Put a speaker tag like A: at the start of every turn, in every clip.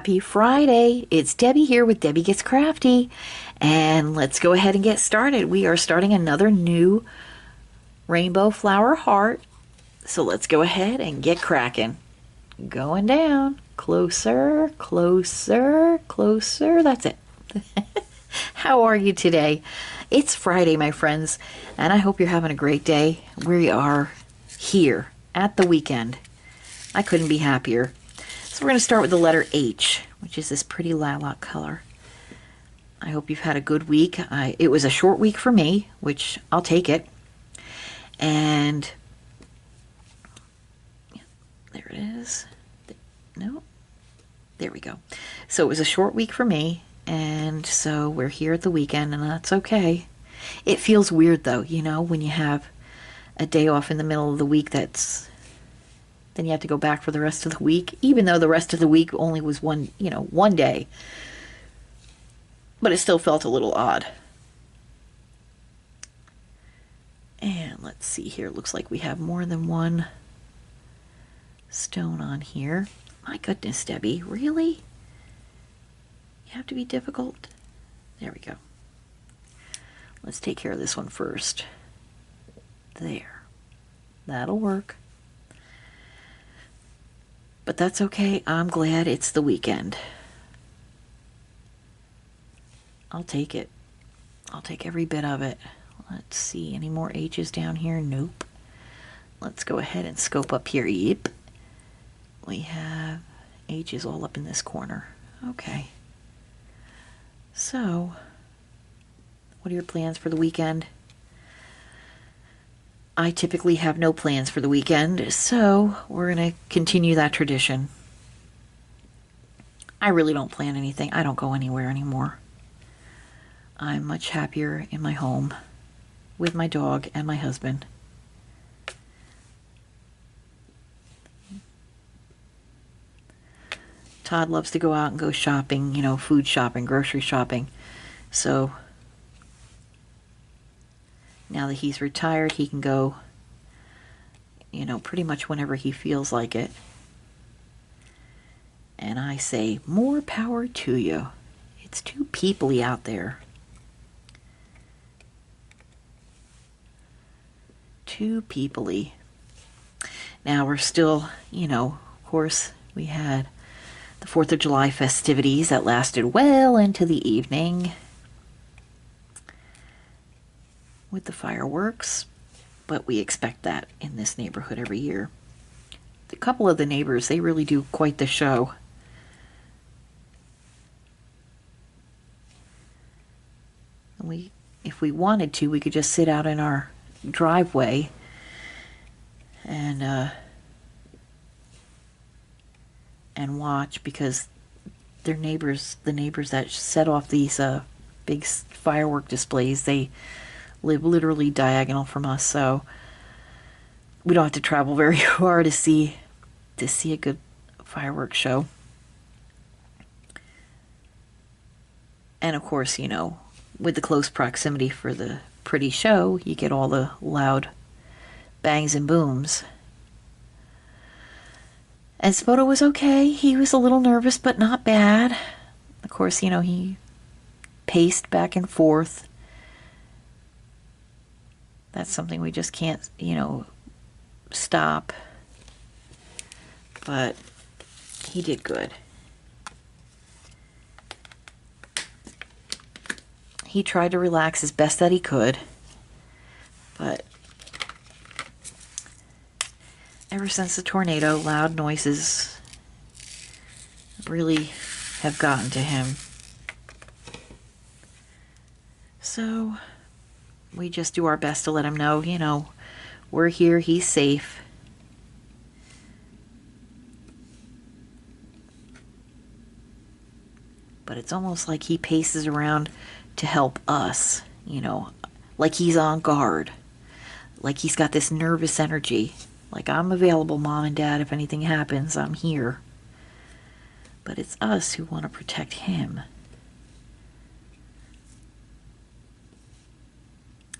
A: Happy Friday. It's Debbie here with Debbie Gets Crafty. And let's go ahead and get started. We are starting another new rainbow flower heart. So let's go ahead and get cracking. Going down. Closer, closer, closer. That's it. How are you today? It's Friday, my friends, and I hope you're having a great day. We are here at the weekend. I couldn't be happier. So we're going to start with the letter H, which is this pretty lilac color. I hope you've had a good week. It was a short week for me, which I'll take it. And there it is. No, there we go. So it was a short week for me, and so we're here at the weekend, and that's okay. It feels weird, though, you know, when you have a day off in the middle of the week then you have to go back for the rest of the week, even though the rest of the week only was one day. But it still felt a little odd. And let's see here. Looks like we have more than one stone on here. My goodness, Debbie, really? You have to be difficult? There we go. Let's take care of this one first. There. That'll work. But that's okay. I'm glad it's the weekend. I'll take it. I'll take every bit of it. Let's see. Any more H's down here? Nope. Let's go ahead and scope up here. Yep. We have H's all up in this corner. Okay. So, what are your plans for the weekend? I typically have no plans for the weekend, so we're going to continue that tradition. I really don't plan anything. I don't go anywhere anymore. I'm much happier in my home with my dog and my husband. Todd loves to go out and go shopping, food shopping, grocery shopping. So now that he's retired, he can go, pretty much whenever he feels like it. And I say, more power to you. It's too peoply out there. Too peoply. Now we're still, of course, we had the 4th of July festivities that lasted well into the evening with the fireworks, but we expect that in this neighborhood every year. A couple of the neighbors, they really do quite the show. If we wanted to, we could just sit out in our driveway and watch, because the neighbors that set off these big firework displays, they live literally diagonal from us, so we don't have to travel very far to see a good fireworks show. And of course, with the close proximity for the pretty show, you get all the loud bangs and booms. And Spoto was okay. He was a little nervous, but not bad. Of course, he paced back and forth. That's something we just can't, stop. But he did good. He tried to relax as best that he could. But ever since the tornado, loud noises really have gotten to him. So we just do our best to let him know, we're here, he's safe. But it's almost like he paces around to help us, like he's on guard. Like he's got this nervous energy. Like, I'm available, Mom and Dad, if anything happens, I'm here. But it's us who want to protect him.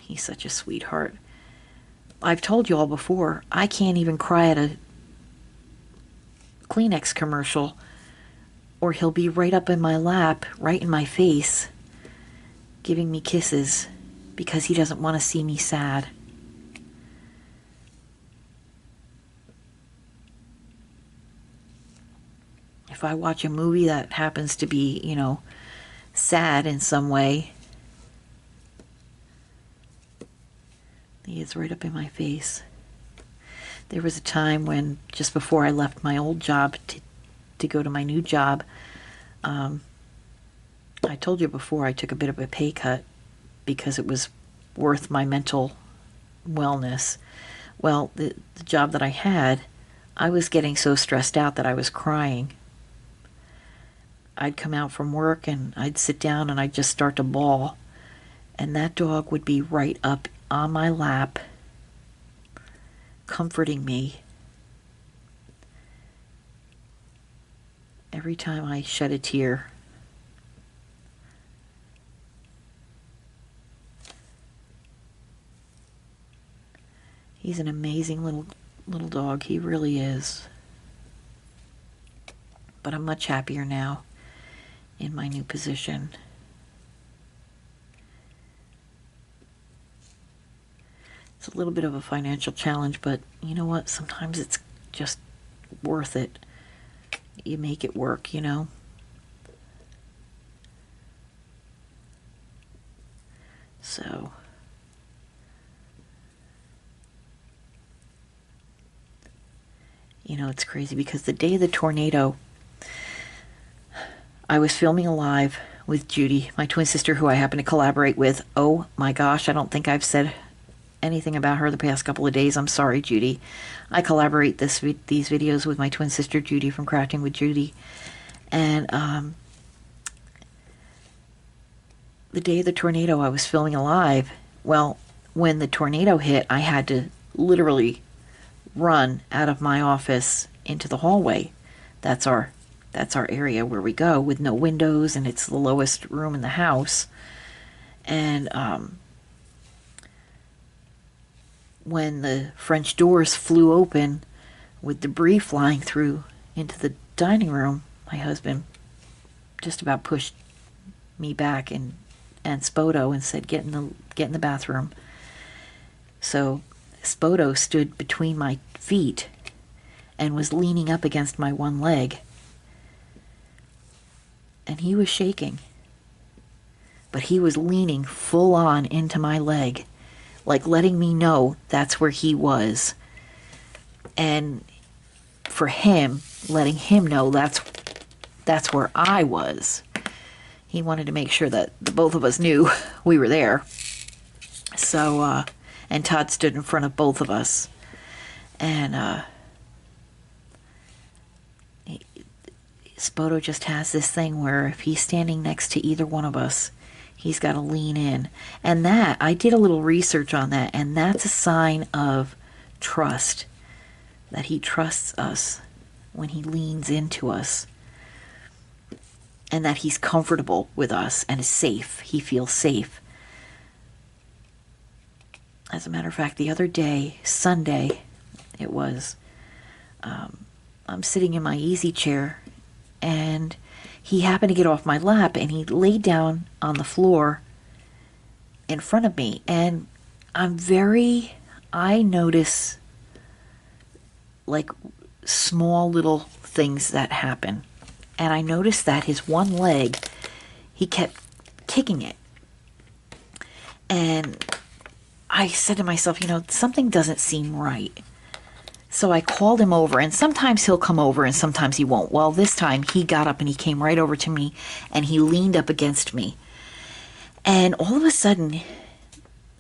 A: He's such a sweetheart. I've told you all before, I can't even cry at a Kleenex commercial or he'll be right up in my lap, right in my face, giving me kisses because he doesn't want to see me sad. If I watch a movie that happens to be, sad in some way, he is right up in my face. There was a time when, just before I left my old job to go to my new job, I told you before I took a bit of a pay cut because it was worth my mental wellness. Well, the job that I had, I was getting so stressed out that I was crying. I'd come out from work and I'd sit down and I'd just start to bawl. And that dog would be right up on my lap, comforting me every time I shed a tear. He's an amazing little dog. He really is. But I'm much happier now in my new position. It's a little bit of a financial challenge, but you know what? Sometimes it's just worth it. You make it work, So, it's crazy because the day of the tornado, I was filming a live with Judi, my twin sister, who I happen to collaborate with. Oh my gosh, I don't think I've said anything about her the past couple of days. I'm sorry, Judi. I collaborate these videos with my twin sister, Judi, from Crafting with Judi. And the day of the tornado, I was filming a live. Well, when the tornado hit, I had to literally run out of my office into the hallway. That's our area where we go, with no windows, and it's the lowest room in the house. And when the French doors flew open with debris flying through into the dining room, my husband just about pushed me back and Spoto and said, get in the bathroom. So Spoto stood between my feet and was leaning up against my one leg. And he was shaking. But he was leaning full on into my leg, like letting me know that's where he was. And for him, letting him know that's where I was. He wanted to make sure that the both of us knew we were there. So, and Todd stood in front of both of us. And Spoto just has this thing where if he's standing next to either one of us, he's got to lean in. And that, I did a little research on that, and that's a sign of trust, that he trusts us when he leans into us, and that he's comfortable with us and is safe. He feels safe. As a matter of fact, the other day, Sunday, it was, I'm sitting in my easy chair, and he happened to get off my lap, and he laid down on the floor in front of me. And I notice like small little things that happen. And I noticed that his one leg, he kept kicking it. And I said to myself, something doesn't seem right. So I called him over, and sometimes he'll come over and sometimes he won't. Well, this time he got up and he came right over to me and he leaned up against me. And all of a sudden,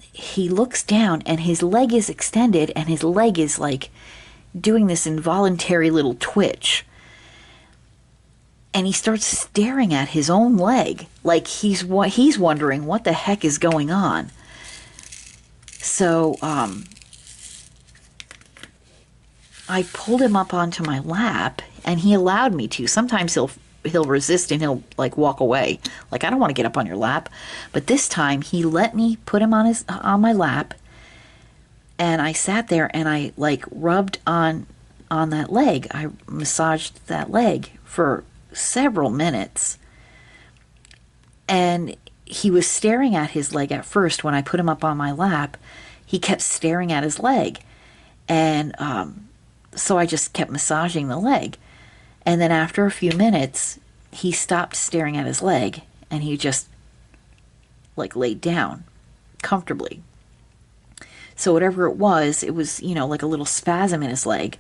A: he looks down and his leg is extended and his leg is like doing this involuntary little twitch. And he starts staring at his own leg like he's wondering what the heck is going on. So, I pulled him up onto my lap, and he allowed me to. Sometimes he'll resist and he'll like walk away. Like, I don't want to get up on your lap. But this time he let me put him on my lap, and I sat there and I like rubbed on that leg. I massaged that leg for several minutes. And he was staring at his leg at first. When I put him up on my lap, he kept staring at his leg. And so I just kept massaging the leg. And then after a few minutes, he stopped staring at his leg and he just like laid down comfortably. So whatever it was, like a little spasm in his leg.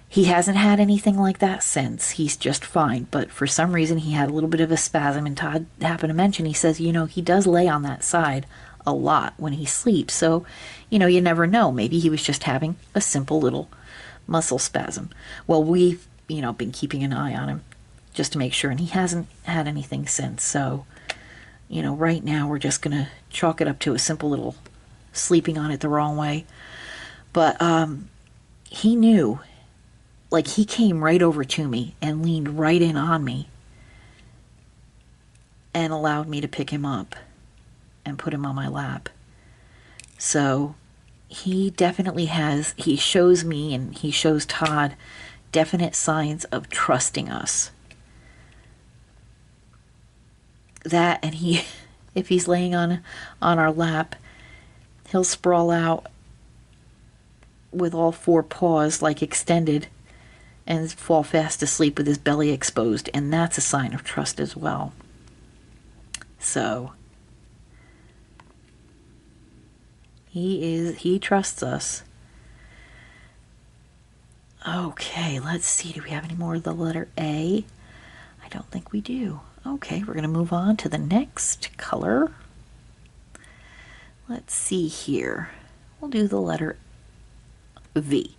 A: He hasn't had anything like that since. He's just fine. But for some reason, he had a little bit of a spasm. And Todd happened to mention, he says, he does lay on that side a lot when he sleeps. So, you never know. Maybe he was just having a simple little muscle spasm. Well, we've, been keeping an eye on him just to make sure. And he hasn't had anything since. So, right now we're just going to chalk it up to a simple little sleeping on it the wrong way. But he knew. Like, he came right over to me and leaned right in on me and allowed me to pick him up and put him on my lap. So he definitely he shows me and he shows Todd definite signs of trusting us. That, and if he's laying on our lap, he'll sprawl out with all four paws like extended and fall fast asleep with his belly exposed, and that's a sign of trust as well. So he trusts us. Okay, let's see, do we have any more of the letter A? I don't think we do. Okay, we're going to move on to the next color. Let's see here. We'll do the letter V.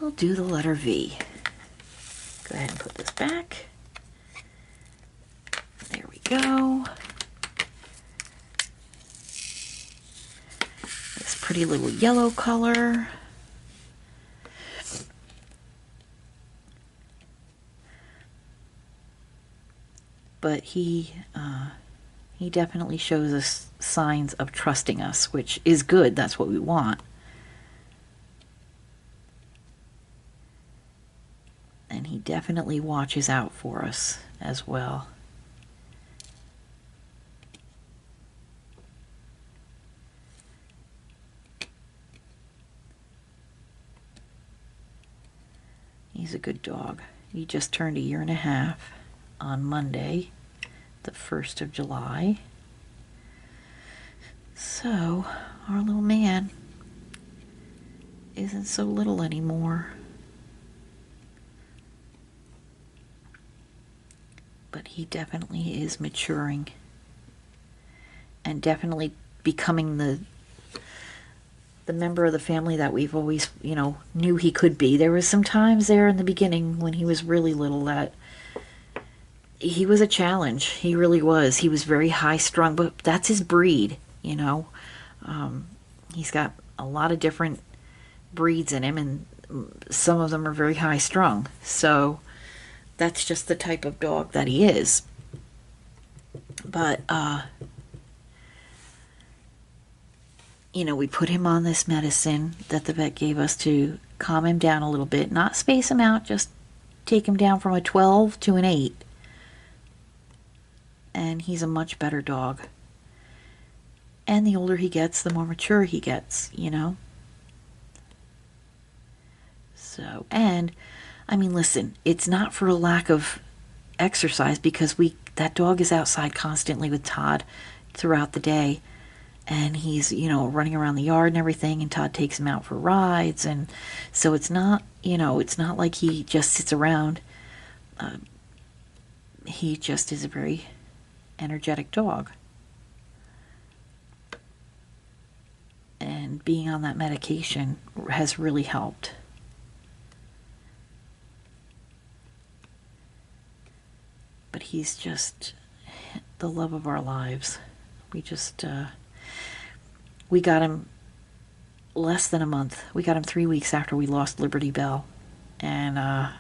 A: We'll do the letter V. Go ahead and put this back. There we go. This pretty little yellow color. But he definitely shows us signs of trusting us, which is good. That's what we want. And he definitely watches out for us as well. He's a good dog. He just turned 1.5 years on Monday, the 1st of July. So, our little man isn't so little anymore. But he definitely is maturing and definitely becoming the member of the family that we've always, knew he could be. There was some times there in the beginning when he was really little that he was a challenge. He really was. He was very high strung, but that's his breed, He's got a lot of different breeds in him, and some of them are very high strung. So that's just the type of dog that he is. But, we put him on this medicine that the vet gave us to calm him down a little bit. Not space him out, just take him down from a 12 to an 8. And he's a much better dog. And the older he gets, the more mature he gets, So, and listen, it's not for a lack of exercise, because that dog is outside constantly with Todd throughout the day, and he's, running around the yard and everything, and Todd takes him out for rides, and so it's not, it's not like he just sits around. He just is a very energetic dog. And being on that medication has really helped. But he's just the love of our lives. We just, we got him less than a month. We got him 3 weeks after we lost Liberty Bell. And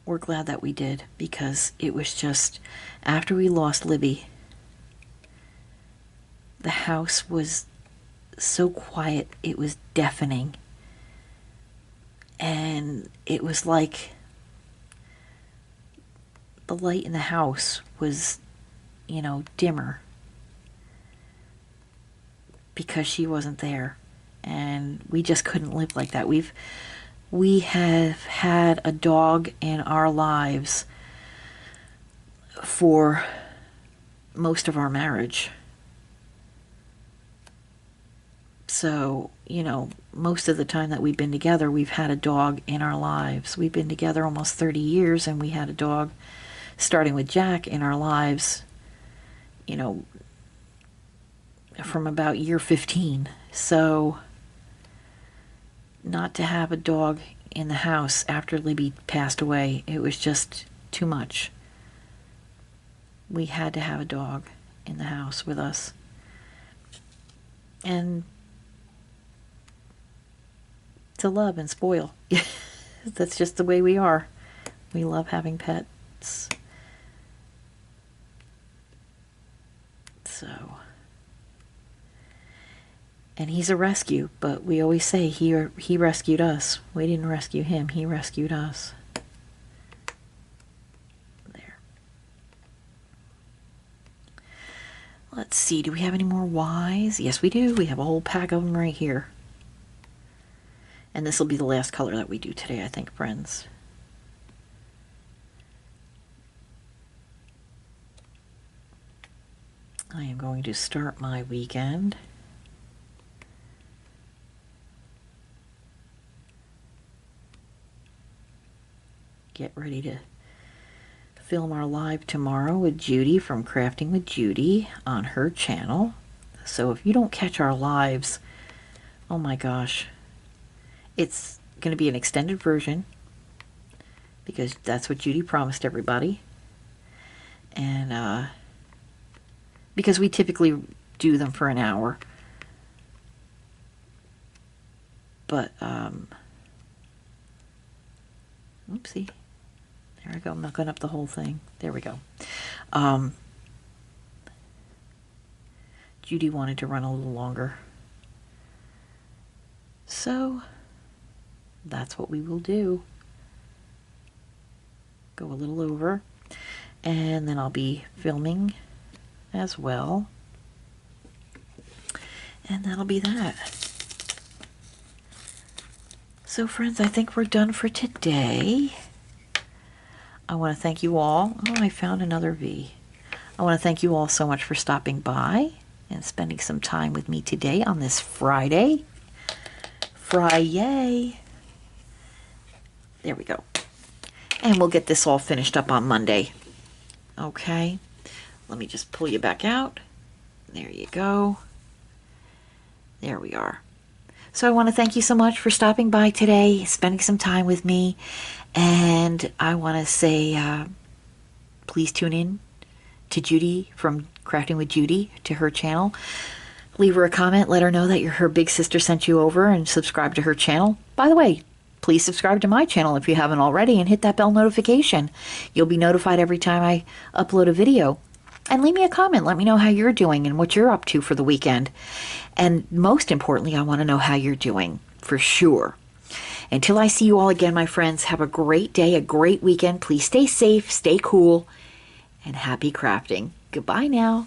A: we're glad that we did, because it was just, after we lost Libby, the house was so quiet, it was deafening. And it was like the light in the house was, dimmer because she wasn't there. And we just couldn't live like that. We have had a dog in our lives for most of our marriage. So, most of the time that we've been together, we've had a dog in our lives. We've been together almost 30 years, and we had a dog, starting with Jack, in our lives, from about year 15. So, not to have a dog in the house after Libby passed away, it was just too much. We had to have a dog in the house with us. And to love and spoil. That's just the way we are. We love having pets. So, and he's a rescue, but we always say he rescued us. We didn't rescue him, he rescued us. There. Let's see, do we have any more Ys? Yes, we do. We have a whole pack of them right here. And this will be the last color that we do today, I think, friends. I am going to start my weekend. Get ready to film our live tomorrow with Judi from Crafting with Judi on her channel. So if you don't catch our lives, oh my gosh. It's going to be an extended version because that's what Judi promised everybody. And because we typically do them for an hour. But, oopsie. There we go. I'm mucking up the whole thing. There we go. Judi wanted to run a little longer. So that's what we will do. Go a little over. And then I'll be filming as well. And that'll be that. So friends, I think we're done for today. I want to thank you all. Oh, I found another V. I want to thank you all so much for stopping by and spending some time with me today on this Friday. Friday. There we go. And we'll get this all finished up on Monday. Okay. Let me just pull you back out. There you go. There we are. So I want to thank you so much for stopping by today, spending some time with me. And I want to say, please tune in to Judi from Crafting with Judi, to her channel. Leave her a comment. Let her know that her big sister sent you over, and subscribe to her channel. By the way, please subscribe to my channel if you haven't already, and hit that bell notification. You'll be notified every time I upload a video. And leave me a comment. Let me know how you're doing and what you're up to for the weekend. And most importantly, I want to know how you're doing, for sure. Until I see you all again, my friends, have a great day, a great weekend. Please stay safe, stay cool, and happy crafting. Goodbye now.